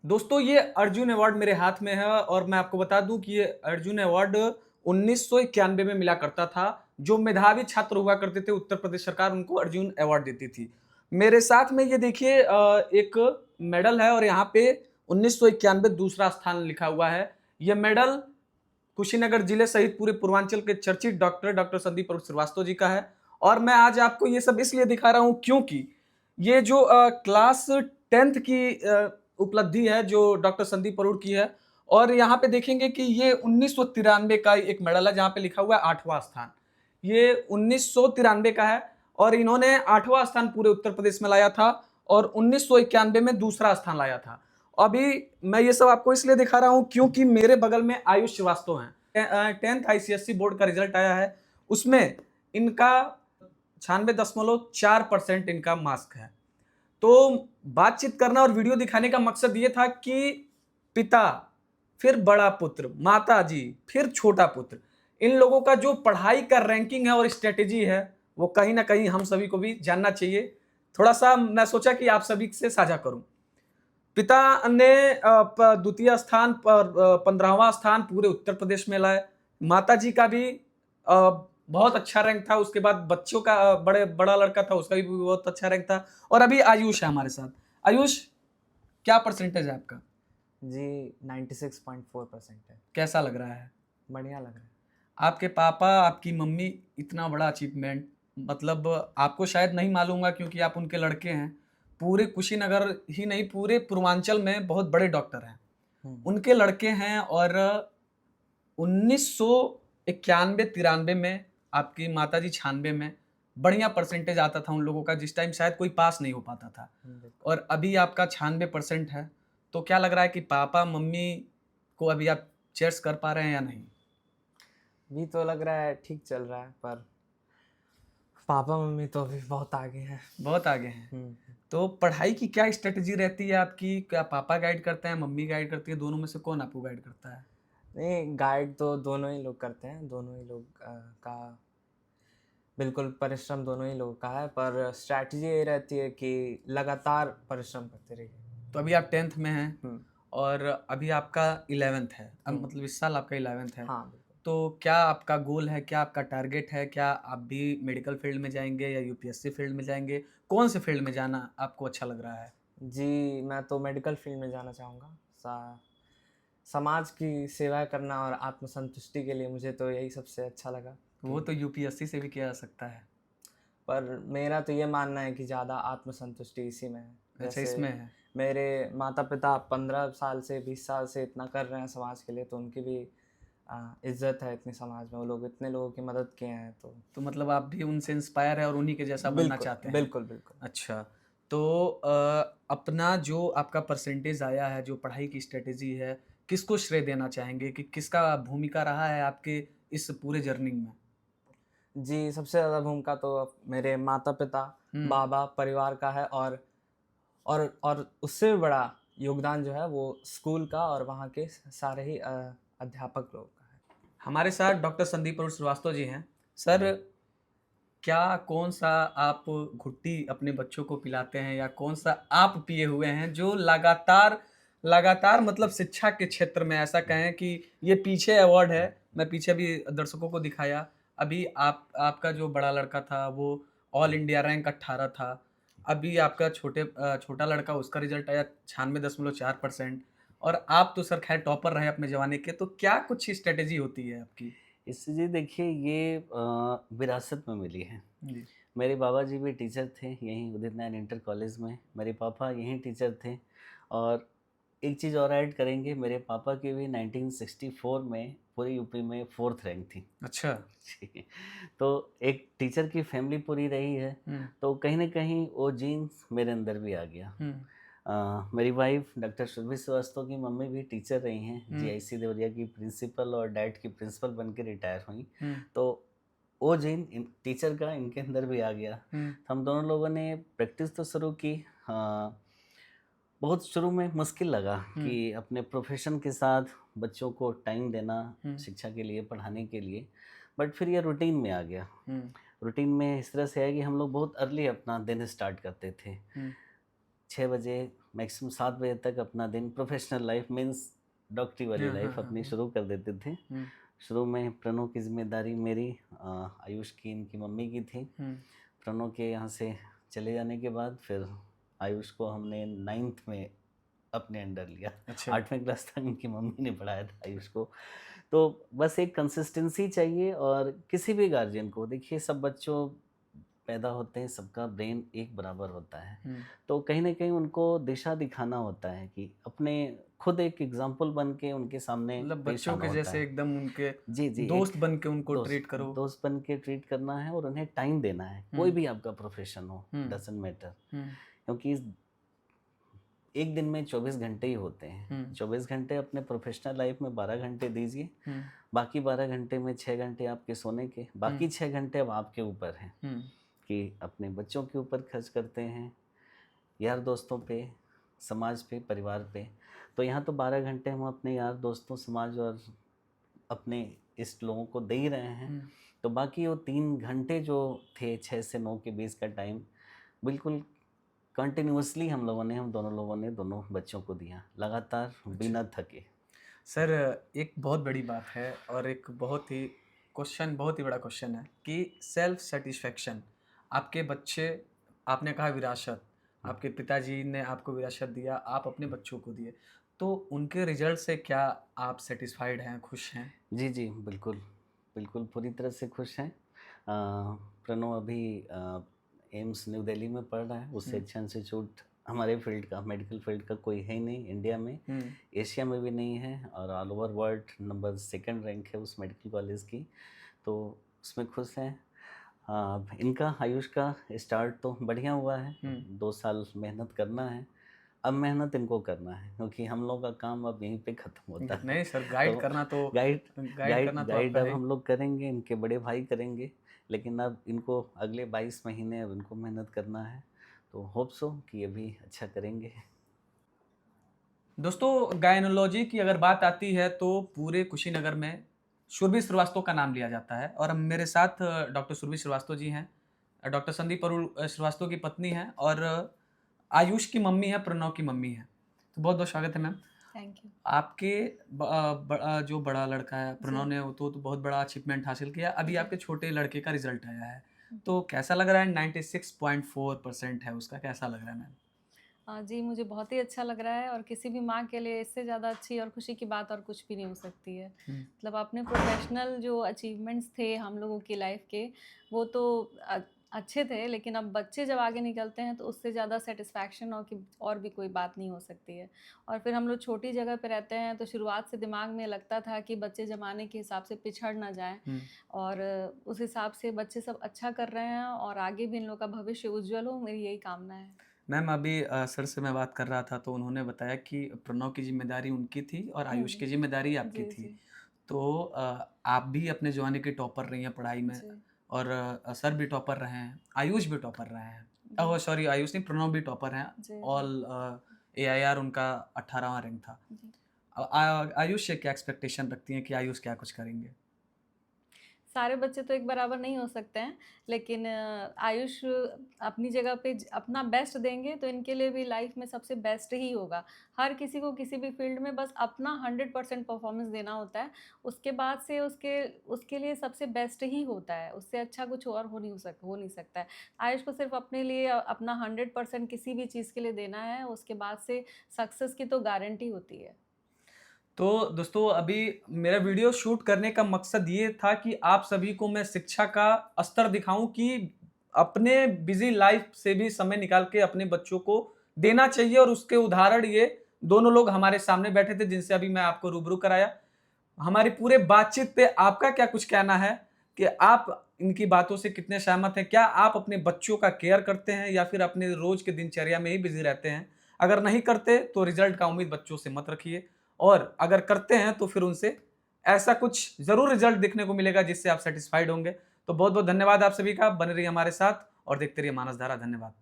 दोस्तों ये अर्जुन अवार्ड मेरे हाथ में है और मैं आपको बता दूं कि ये अर्जुन अवार्ड 1991 में मिला करता था। जो मेधावी छात्र हुआ करते थे उत्तर प्रदेश सरकार उनको अर्जुन अवार्ड देती थी। मेरे साथ में ये देखिए एक मेडल है और यहाँ पे 1991 दूसरा स्थान लिखा हुआ है। ये मेडल कुशीनगर जिले सहित पूरे पूर्वांचल के चर्चित डॉक्टर संदीप अरुण श्रीवास्तव जी का है। और मैं आज आपको ये सब इसलिए दिखा रहा हूं क्योंकि ये जो क्लास 10th की उपलब्धि है जो डॉक्टर संदीप अरुण की है। और यहाँ पे देखेंगे कि ये 1993 का एक मेडल है जहाँ पे लिखा हुआ है 8वां स्थान। ये 1993 का है और इन्होंने 8वां स्थान पूरे उत्तर प्रदेश में लाया था और 1991 में दूसरा स्थान लाया था। अभी मैं ये सब आपको इसलिए दिखा रहा हूं क्योंकि मेरे बगल में आयुष श्रीवास्तव हैं। 10th आईसीएसई बोर्ड का रिजल्ट आया है, उसमें इनका 96.4% इनका मार्क्स है। तो बातचीत करना और वीडियो दिखाने का मकसद ये था कि पिता, फिर बड़ा पुत्र, माता जी, फिर छोटा पुत्र, इन लोगों का जो पढ़ाई का रैंकिंग है और स्ट्रेटेजी है वो कहीं ना कहीं हम सभी को भी जानना चाहिए। थोड़ा सा मैं सोचा कि आप सभी से साझा करूं। पिता ने द्वितीय स्थान पर 15वां स्थान पूरे उत्तर प्रदेश में लाए। माता जी का भी बहुत अच्छा रैंक था। उसके बाद बच्चों का बड़ा लड़का था उसका भी बहुत अच्छा रैंक था। और अभी आयुष है हमारे साथ। आयुष, क्या परसेंटेज है आपका? जी 96.4% है। कैसा लग रहा है? बढ़िया लग रहा है। आपके पापा, आपकी मम्मी, इतना बड़ा अचीवमेंट, मतलब आपको शायद नहीं मालूम होगा क्योंकि आप उनके लड़के हैं। पूरे कुशीनगर ही नहीं पूरे पूर्वांचल में बहुत बड़े डॉक्टर हैं, उनके लड़के हैं। और 1991-93 में आपकी माताजी 96 में बढ़िया परसेंटेज आता था उन लोगों का, जिस टाइम शायद कोई पास नहीं हो पाता था। और अभी आपका 96% है। तो क्या लग रहा है कि पापा मम्मी को अभी आप चेयर्स कर पा रहे हैं या नहीं? भी तो लग रहा है ठीक चल रहा है, पर पापा मम्मी तो अभी बहुत आगे हैं। बहुत आगे हैं। तो पढ़ाई की क्या स्ट्रेटजी रहती है आपकी? क्या पापा गाइड करते हैं, मम्मी गाइड करती है? दोनों में से कौन आपको गाइड करता है? नहीं, गाइड तो दोनों ही लोग करते हैं। दोनों ही लोग का बिल्कुल परिश्रम दोनों ही लोगों का है, पर स्ट्रैटेजी ये रहती है कि लगातार परिश्रम करते रहिए। तो अभी आप 10th में हैं और अभी आपका 11th है। अब मतलब इस साल आपका 11th है। हाँ बिल्कुल। तो क्या आपका गोल है, क्या आपका टारगेट है? क्या आप भी मेडिकल फील्ड में जाएंगे या यूपीएससी फील्ड में जाएंगे? कौन से फील्ड में जाना आपको अच्छा लग रहा है? जी मैं तो मेडिकल फील्ड में जाना चाहूँगा। समाज की सेवा करना और आत्मसंतुष्टि के लिए मुझे तो यही सबसे अच्छा लगा। वो तो यूपीएससी से भी किया जा सकता है, पर मेरा तो ये मानना है कि ज़्यादा आत्मसंतुष्टि इसी में है। अच्छा जैसे इसमें है। मेरे माता पिता 15 साल से 20 साल से इतना कर रहे हैं समाज के लिए, तो उनकी भी इज्जत है इतनी समाज में। वो लोग इतने लोगों की मदद किए हैं। तो मतलब आप भी उनसे इंस्पायर है और उन्हीं के जैसा बनना बिल्कुल चाहते हैं? बिल्कुल बिल्कुल। अच्छा, तो अपना जो आपका परसेंटेज आया है, जो पढ़ाई की स्ट्रेटेजी है, किसको श्रेय देना चाहेंगे कि किसका भूमिका रहा है आपके इस पूरे जर्नी में? जी सबसे ज़्यादा भूमिका तो मेरे माता पिता, बाबा, परिवार का है। और उससे भी बड़ा योगदान जो है वो स्कूल का और वहाँ के सारे ही अध्यापक लोग का है। हमारे साथ डॉक्टर संदीप अरुण श्रीवास्तव जी हैं। सर, क्या कौन सा आप घुट्टी अपने बच्चों को पिलाते हैं या कौन सा आप पिए हुए हैं जो लगातार लगातार मतलब शिक्षा के क्षेत्र में ऐसा कहें कि ये पीछे अवार्ड है, मैं पीछे भी दर्शकों को दिखाया। अभी आपका जो बड़ा लड़का था वो ऑल इंडिया रैंक 18 था। अभी आपका छोटा लड़का उसका रिजल्ट आया 96.4%। और आप तो सर खैर टॉपर रहे अपने ज़माने के। तो क्या कुछ स्ट्रेटेजी होती है आपकी? इससे जी देखिए ये विरासत में मिली है। जी। मेरे बाबा जी भी टीचर थे यहीं उदित नारायण इंटर कॉलेज में। मेरे पापा यहीं टीचर थे। और एक चीज़ और ऐड करेंगे, मेरे पापा की भी 1964 में पूरे यूपी में 4th रैंक थी। अच्छा। जी। तो एक टीचर की फैमिली पूरी रही है, तो कहीं न कहीं वो जीन्स मेरे अंदर भी आ गया। मेरी वाइफ डॉक्टर सुरभि श्रीवास्तव की मम्मी भी टीचर रही हैं, जीआईसी देवरिया की प्रिंसिपल और डैट की प्रिंसिपल बन के रिटायर हुई। तो वो जीन टीचर का इनके अंदर भी आ गया। तो हम दोनों लोगों ने प्रैक्टिस तो शुरू की। बहुत शुरू में मुश्किल लगा कि अपने प्रोफेशन के साथ बच्चों को टाइम देना शिक्षा के लिए, पढ़ाने के लिए। बट फिर ये रूटीन में आ गया। रूटीन में इस तरह से है कि हम लोग बहुत अर्ली अपना दिन स्टार्ट करते थे। 6 बजे मैक्सिमम 7 बजे तक अपना दिन प्रोफेशनल लाइफ मीन्स डॉक्टरी वाली हाँ, लाइफ हाँ, अपनी हाँ। शुरू कर देते थे। शुरू में प्रणव की जिम्मेदारी मेरी, आयुष की इनकी मम्मी की थी। प्रणव के यहाँ से चले जाने के बाद फिर आयुष को हमने 9th में अपने अंडर लिया। अच्छा। 8वीं क्लास तक उनकी मम्मी ने पढ़ाया था आयुष को। तो बस एक कंसिस्टेंसी चाहिए, और किसी भी गार्जियन को देखिए, सब बच्चों पैदा होते हैं, सबका ब्रेन एक बराबर होता है। तो कहीं ना कहीं उनको दिशा दिखाना होता है कि अपने खुद एक एग्जाम्पल बन के उनके सामने मतलब पेश बच्चों आना के होता जैसे है। एकदम उनके जी जी, दोस्त बन के उनको दोस्त ट्रीट करो। दोस्त बन के ट्रीट करना है, और उन्हें टाइम देना है। कोई भी आपका प्रोफेशन हो, डजंट मैटर, क्योंकि एक दिन में 24 घंटे ही होते हैं। 24 घंटे अपने प्रोफेशनल लाइफ में 12 घंटे दीजिए, बाकी 12 घंटे में 6 घंटे आपके सोने के, बाकी 6 घंटे अब आपके ऊपर हैं कि अपने बच्चों के ऊपर खर्च करते हैं, यार दोस्तों पे, समाज पे, परिवार पे। तो यहाँ तो 12 घंटे हम अपने यार दोस्तों, समाज और अपने इस लोगों को दे ही रहे हैं। तो बाकी वो 3 घंटे जो थे 6 से 9 के बीच का टाइम, बिल्कुल कंटिन्यूअसली हम दोनों लोगों ने दोनों बच्चों को दिया, लगातार बिना थके। सर एक बहुत बड़ी बात है, और एक बहुत ही बड़ा क्वेश्चन है कि सेल्फ सेटिस्फेक्शन, आपके बच्चे, आपने कहा विरासत, आपके पिताजी ने आपको विरासत दिया, आप अपने बच्चों को दिए, तो उनके रिजल्ट से क्या आप सेटिस्फाइड हैं, खुश हैं? जी जी, बिल्कुल बिल्कुल पूरी तरह से खुश हैं। प्रणव अभी एम्स न्यू दिल्ली में पढ़ रहा है। उससे अच्छा इंस्टीट्यूट हमारे फील्ड का, मेडिकल फील्ड का कोई है ही नहीं इंडिया में, एशिया में भी नहीं है, और all over world number 2 rank है उस मेडिकल कॉलेज की। तो उसमें खुश हैं। इनका आयुष का स्टार्ट तो बढ़िया हुआ है। 2 साल मेहनत करना है, अब मेहनत इनको करना है, क्योंकि हम लोग का काम अब यहीं पे ख़त्म होता है। नहीं सर, गाइड करना तो गाइड करना तो आपका अब है। हम लोग करेंगे, इनके बड़े भाई करेंगे, लेकिन अब इनको अगले 22 महीने अब इनको मेहनत करना है। तो होप सो कि ये भी अच्छा करेंगे। दोस्तों, गायनोलॉजी की अगर बात आती है तो पूरे कुशीनगर में सुरभि श्रीवास्तव का नाम लिया जाता है, और मेरे साथ डॉक्टर सुरभि श्रीवास्तव जी हैं, डॉक्टर संदीप अरुण श्रीवास्तव की पत्नी हैं, और आयुष की मम्मी है, प्रणव की मम्मी है। तो बहुत बहुत स्वागत है मैम। Thank you. आपके जो बड़ा लड़का है प्रणव ने, वो तो बहुत बड़ा अचीवमेंट हासिल किया, अभी आपके छोटे लड़के का रिजल्ट आया है, तो कैसा लग रहा है? 96.4% है उसका, कैसा लग रहा है मैम? जी, मुझे बहुत ही अच्छा लग रहा है, और किसी भी माँ के लिए इससे ज़्यादा अच्छी और खुशी की बात और कुछ भी नहीं हो सकती है। मतलब अपने प्रोफेशनल जो अचीवमेंट्स थे हम लोगों की लाइफ के, वो तो अच्छे थे, लेकिन अब बच्चे जब आगे निकलते हैं तो उससे ज़्यादा सेटिस्फैक्शन और भी कोई बात नहीं हो सकती है। और फिर हम लोग छोटी जगह पे रहते हैं, तो शुरुआत से दिमाग में लगता था कि बच्चे ज़माने के हिसाब से पिछड़ ना जाएं, और उस हिसाब से बच्चे सब अच्छा कर रहे हैं, और आगे भी इन लोगों का भविष्य उज्जवल हो, मेरी यही कामना है। मैम अभी सर से मैं बात कर रहा था, तो उन्होंने बताया कि प्रणव की जिम्मेदारी उनकी थी और आयुष की जिम्मेदारी आपकी थी। तो आप भी अपने ज़माने की टॉपर रही हैं पढ़ाई में, और सर भी टॉपर रहे हैं, आयुष भी टॉपर रहे हैं, ओह सॉरी आयुष नहीं, प्रणव भी टॉपर हैं। ऑल AIR उनका 18वां रैंक था। आयुष से क्या एक्सपेक्टेशन रखती हैं कि आयुष क्या कुछ करेंगे? सारे बच्चे तो एक बराबर नहीं हो सकते हैं, लेकिन आयुष अपनी जगह पे अपना बेस्ट देंगे तो इनके लिए भी लाइफ में सबसे बेस्ट ही होगा। हर किसी को किसी भी फील्ड में बस अपना 100% परफॉर्मेंस देना होता है, उसके बाद से उसके लिए सबसे बेस्ट ही होता है, उससे अच्छा कुछ और हो नहीं सकता है। आयुष को सिर्फ अपने लिए अपना 100% किसी भी चीज़ के लिए देना है, उसके बाद से सक्सेस की तो गारंटी होती है। तो दोस्तों, अभी मेरा वीडियो शूट करने का मकसद ये था कि आप सभी को मैं शिक्षा का स्तर दिखाऊं कि अपने बिजी लाइफ से भी समय निकाल के अपने बच्चों को देना चाहिए, और उसके उदाहरण ये दोनों लोग हमारे सामने बैठे थे जिनसे अभी मैं आपको रूबरू कराया। हमारी पूरे बातचीत पे आपका क्या कुछ कहना है कि आप इनकी बातों से कितने सहमत हैं? क्या आप अपने बच्चों का केयर करते हैं, या फिर अपने रोज के दिनचर्या में ही बिजी रहते हैं? अगर नहीं करते तो रिजल्ट का उम्मीद बच्चों से मत रखिए, और अगर करते हैं तो फिर उनसे ऐसा कुछ जरूर रिजल्ट देखने को मिलेगा जिससे आप सेटिस्फाइड होंगे। तो बहुत बहुत धन्यवाद आप सभी का, बने रहिए हमारे साथ और देखते रहिए मानस धारा। धन्यवाद।